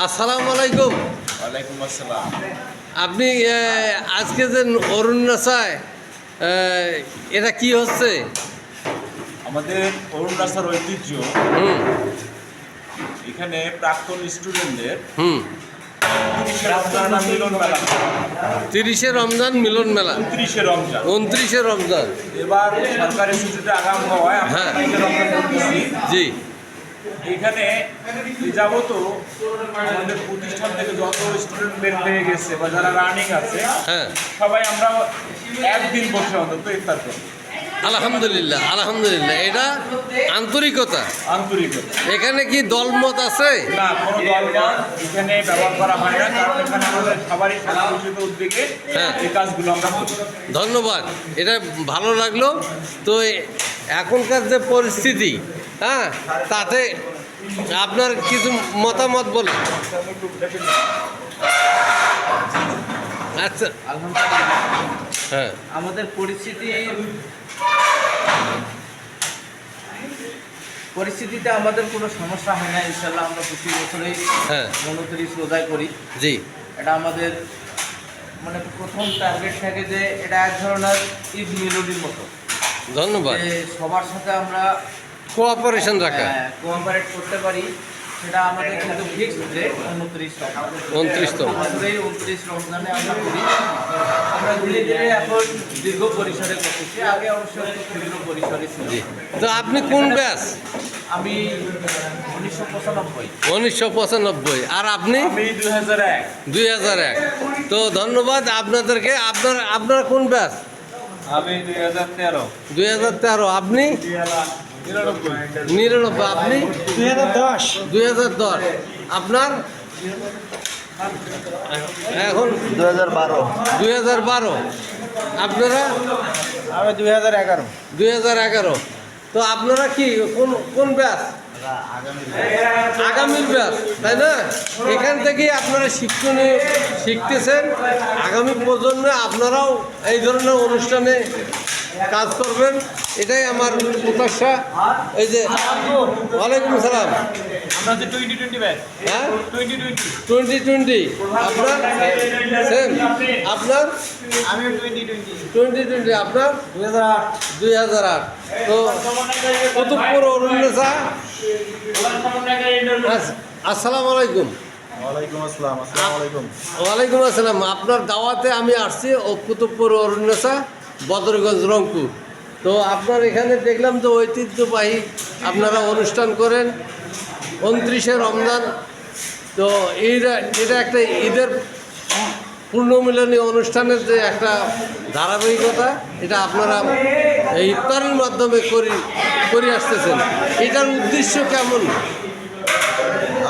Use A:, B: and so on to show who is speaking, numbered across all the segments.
A: আসসালামু আলাইকুম।
B: ওয়ালাইকুম আসসালাম।
A: আপনি আজকে যে অরুণাচায় এটা কি হচ্ছে?
B: আমাদের অরুণাচল ঐতিহ্য,
A: হুম
B: এখানে প্রাক্তন স্টুডেন্টদের
A: হুম
B: 30 রমজান মিলন মেলা,
A: 30শে রমজান মিলন মেলা,
B: 29শে রমজান।
A: 29শে রমজান।
B: এবার সরকারি ছুটিতে আগাম হওয়ায় আমরা
A: হ্যাঁ।
B: 29শে রমজান করতেছি।
A: জি
B: এখানে যাবত আমাদের প্রতিষ্ঠান থেকে যত স্টুডেন্ট বের হয়ে গেছে বা যারা রানিং আছে,
A: হ্যাঁ,
B: সবাই আমরা একদিন বসে অন্তত ইফতার করি।
A: আলহামদুলিল্লাহ আলহামদুলিল্লাহ, এটা আন্তরিকতা।
B: আন্তরিকতা,
A: এখানে কি দলমত আছে?
B: না কোনো দলমত এখানে ব্যবহার করা হয় না, কারণ এখানে আমাদের সবারই সাংস্কৃতিক উদ্যোগে
A: হ্যাঁ।
B: এই কাজগুলো আমরা করি।
A: ধন্যবাদ, এটা ভালো লাগলো। তো এখনকার যে পরিস্থিতি, হ্যাঁ, তাতে আপনার কিছু মতামত বলেন। আচ্ছা,
C: আলহামদুলিল্লাহ,
A: হ্যাঁ
C: আমাদের পরিস্থিতিতে আমাদের কোনো সমস্যা হয় না। ইনশাল্লাহ আমরা প্রতি বছরেই
A: হ্যাঁ
C: 29 রোজায় করি।
A: জি,
C: এটা আমাদের মানে প্রথম টার্গেট থাকে যে এটা এক ধরনের ঈদ মিলনের মতো,
A: ধন্যবাদ।
C: যে সবার সাথে আমরা
A: কোঅপারেশন রাখা।
C: কোঅপারেট করতে পারি। সেটা আমাদের কিন্তু ফিক্সড যে
A: 29তম।
C: 29 রমজানে আমরা করি। আমরা ধীরে ধীরে এখন দীর্ঘ পরিসরে করতেছি, আগে অবশ্যই একটু ক্ষুদ্র পরিসরে ছিল।
A: জি, তো আপনি কোন ব্যাচ?
C: আমি 1995।
A: 1995। আর আপনি?
B: আমি 2001।
A: 2001। তো ধন্যবাদ আপনাদেরকে। আপনার কোন ব্যাচ?
B: আমি 2013।
A: 2013। আপনি? 99। আপনি?
D: 2010।
A: 2010। আপনার? এখন
D: 2012।
A: 2012। আপনারা?
D: আমি 2011।
A: 2011। তো আপনারা কি কোন ব্যাচ? আগামীর ব্যাচ, তাই না? এখান থেকেই আপনারা শিখতেছেন। আগামী প্রজন্মে আপনারাও এই ধরনের অনুষ্ঠানে কাজ করবেন, এটাই আমার প্রত্যাশা। এই যে, ওয়ালাইকুম আসসালাম।
B: আমরা যে 2020 ব্যাচ।
A: হ্যাঁ,
B: 2020।
A: 2020। আপনার? সেম। আপনার?
D: আমি 2020।
A: 2020। আপনার?
D: 2008।
A: 2008। তো কুতুবপুর অরুণাচা। আসসালামু আলাইকুম।
D: ওয়ালাইকুম আসসালাম। আসসালামু আলাইকুম।
A: ওয়ালাইকুম আসসালাম। আপনার দাওয়াতে আমি আসছি কুতুবপুর অরুণাচা, বদরগঞ্জ, রংপুর। তো আপনার এখানে দেখলাম যে ঐতিহ্যবাহী আপনারা অনুষ্ঠান করেন 29শে রমজান। তো এটা একটা ঈদের পূর্ণমিলনী অনুষ্ঠানের যে একটা ধারাবাহিকতা, এটা আপনারা এই ইফতারের মাধ্যমে করে আসতেছেন। এটার উদ্দেশ্য কেমন?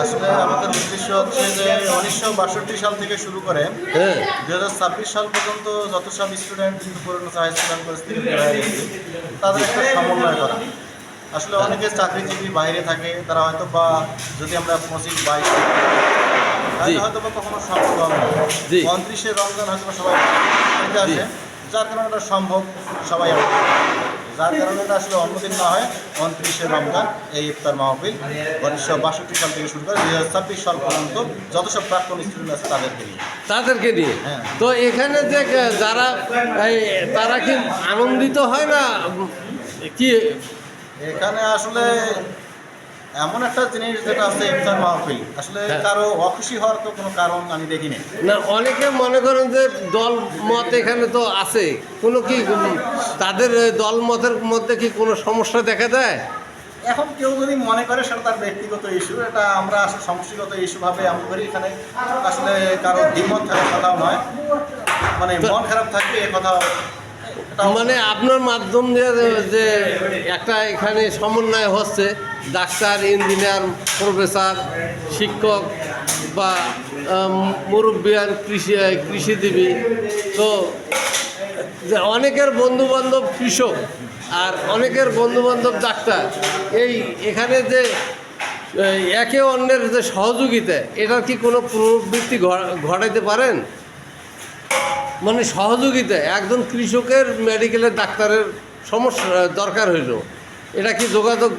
D: আসলে আমাদের উদ্দেশ্য হচ্ছে যে 1962 সাল থেকে শুরু করে
A: হ্যাঁ
D: 2026 সাল পর্যন্ত যত সব স্টুডেন্ট পুরনো হাই স্কুল অ্যান্ড কলেজ থেকে বের হয়ে গেছে, তাদের একটা সমন্বয় করা। আসলে অনেকে চাকরিজীবী বাইরে থাকে, তারা হয়তো বা যদি আমরা 25-22 তাহলে হয়তো বা কখনো সম্ভব হবে না।
A: জি।
D: 29শে রমজান হয়তো বা সবাই বাড়িতে আসে, যার কারণে এটা সম্ভব সবাই আসে। যার কারণে এটা আসলে অন্যদিন না হয় 29শে রমজান এই ইফতার মাহফিল 1962 সাল থেকে শুরু করে 2026 সাল পর্যন্ত যত সব প্রাক্তন স্টুডেন্ট আছে
A: তাদেরকে নিয়ে।
D: হ্যাঁ।
A: তো এখানে যে যারা তারা কি আনন্দিত হয় না কি?
D: এখানে আসলে এমন একটা জিনিস যেটা আছে ইফতার মাহফিল, আসলে
A: হ্যাঁ।
D: কারো অখুশি হওয়ার তো কোনো কারণ আমি দেখিনি।
A: না, অনেকে মনে করেন যে দল মত এখানে তো আছে, কোনো কি তাদের দল মতের মধ্যে কি কোনো সমস্যা দেখা দেয়?
D: এখন কেউ যদি মনে করে সেটা তার ব্যক্তিগত ইস্যু, এটা আমরা আসলে সমষ্টিগত ইস্যু ভাবে আমরা করি। এখানে আসলে কারো দ্বিমত থাকার কথাও নয়, মানে মন খারাপ থাকবে এ কথা।
A: মানে আপনার মাধ্যম দিয়ে যে একটা এখানে সমন্বয় হচ্ছে, ডাক্তার, ইঞ্জিনিয়ার, প্রফেসর, শিক্ষক বা মুরব্বিয়ান, কৃষিজীবী, তো যে অনেকের বন্ধুবান্ধব কৃষক আর অনেকের বন্ধুবান্ধব ডাক্তার, এখানে যে একে অন্যের যে সহযোগিতা, এটার কি কোনো পুনরাবৃত্তি ঘটাইতে পারেন? মানে সহযোগিতা, একজন কৃষকের মেডিকেলের ডাক্তারের সমস্যা দরকার হইল, এটা কি যোগাযোগ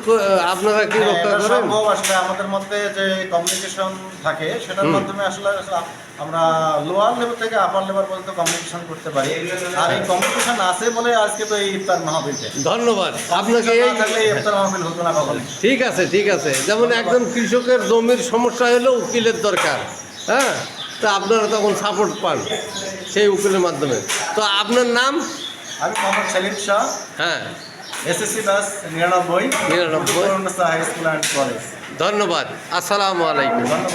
A: আপনারা কি
D: হ্যাঁ,
A: রক্ষা
D: এটা
A: করেন?
D: সম্ভব। আসলে আমাদের মধ্যে যে কমিউনিকেশন থাকে সেটার মাধ্যমে আসলে আমরা লোয়ার লেভেল থেকে আপার লেভেল পর্যন্ত কমিউনিকেশন করতে পারি। আর এই কমিউনিকেশন আছে বলে আজকে তো এই ইফতার মাহফিলটা।
A: ধন্যবাদ আপনাকে।
D: না
A: এই
D: থাকলে এই ইফতার মাহফিল হতো না কখনো।
A: ঠিক আছে, ঠিক আছে। যেমন একজন কৃষকের জমির সমস্যা হলেও উকিলের দরকার, হ্যাঁ, তা আপনারা তখন সাপোর্ট পান সেই উকিলের মাধ্যমে। তো আপনার নাম?
D: আমি মোহাম্মদ সেলিম শাহ,
A: হ্যাঁ,
D: SSC batch 99,
A: 99
D: high school and college.
A: ধন্যবাদ। আসসালামু আলাইকুম।
D: ধন্যবাদ।